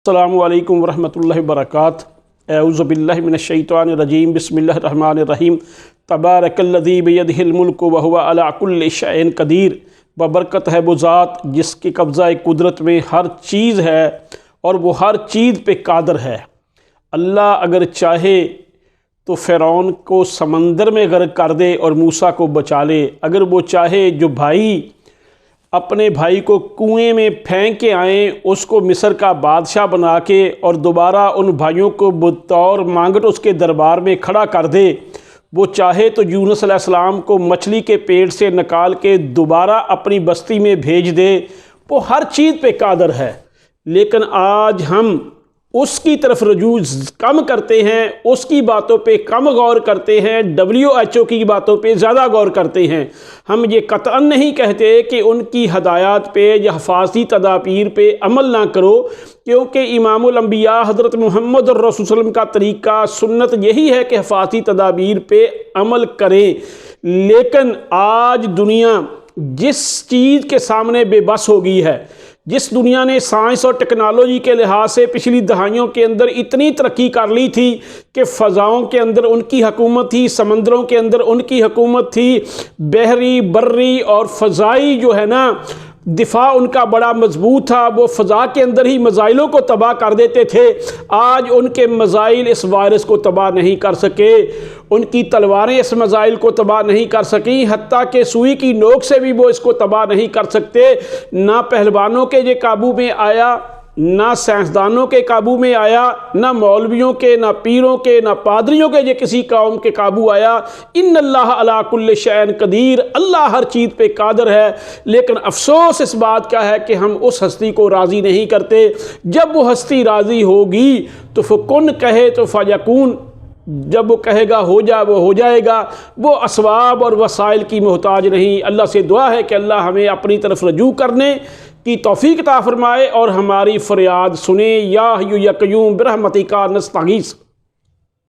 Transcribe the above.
अस्सलामु अलैकुम वरहमतुल्लाहि वबरकातुहू औज़ु बिल्लाहि मिनश्शैतानिर रजीम बिस्मिल्लाहिर रहमानिर रहीम तबारकल्लज़ी बियदिहिल मुल्कु व हुवा अला कुल्लि शैइन क़दीर। बबरकत है वो ज़ात जिसकी कब्ज़ा कुदरत में हर चीज़ है और वो हर चीज़ पे कादर है। अल्लाह अगर चाहे तो फ़िरौन को समंदर में गर्क कर दे और मूसा को बचा ले। अगर वो चाहे जो भाई अपने भाई को कुएं में फेंक के आए उसको मिस्र का बादशाह बना के और दोबारा उन भाइयों को बतौर मांगट उसके दरबार में खड़ा कर दे। वो चाहे तो यूनुस अलैहिस्सलाम को मछली के पेट से निकाल के दोबारा अपनी बस्ती में भेज दे। वो हर चीज़ पे कादर है। लेकिन आज हम उसकी तरफ रुजू कम करते हैं, उसकी बातों पे कम गौर करते हैं, WHO की बातों पे ज़्यादा गौर करते हैं। हम ये कतअन नहीं कहते कि उनकी हदायत पे या हिफाज़ती तदाबीर पे अमल ना करो, क्योंकि इमामुल अंबिया हज़रत मुहम्मद रसूल सल्लल्लाहु अलैहि वसल्लम का तरीक़ा सुन्नत यही है कि हिफाज़ती तदाबीर पे अमल करें। लेकिन आज दुनिया जिस चीज़ के सामने बेबस हो गई है, जिस दुनिया ने साइंस और टेक्नोलॉजी के लिहाज से पिछली दहाइयों के अंदर इतनी तरक्की कर ली थी कि फ़ज़ाओं के अंदर उनकी हुकूमत थी, समंदरों के अंदर उनकी हुकूमत थी, बहरी बर्री और फ़ज़ाई जो है ना दिफा उनका बड़ा मजबूत था। वो फ़ज़ा के अंदर ही मज़ाइलों को तबाह कर देते थे। आज उनके मज़ाइल इस वायरस को तबाह नहीं कर सके, उनकी तलवारें इस मज़ाइल को तबाह नहीं कर सकी, हत्ता के सुई की नोक से भी वो इसको तबाह नहीं कर सकते। ना पहलवानों के ये काबू में आया, ना साइंसदानों के काबू में आया, ना मौलवियों के, ना पीरों के, ना पादरियों के ये किसी कौम के काबू आया। इन्नल्लाह अला कुल्लि शैइन क़दीर, अल्लाह हर चीज़ पे कादर है। लेकिन अफसोस इस बात का है कि हम उस हस्ती को राज़ी नहीं करते। जब वो हस्ती राज़ी होगी तो फ़कुन कहे तो फ़यकून, जब वो कहेगा हो जा वो हो जाएगा। वो असबाब और वसाइल की मोहताज नहीं। अल्लाह से दुआ है कि अल्लाह हमें अपनी तरफ रजू करने की तौफीक अता फरमाए और हमारी फ़रियाद सुने। या हय्यू या क़य्यूम बिरहमतिका नस्तगीस।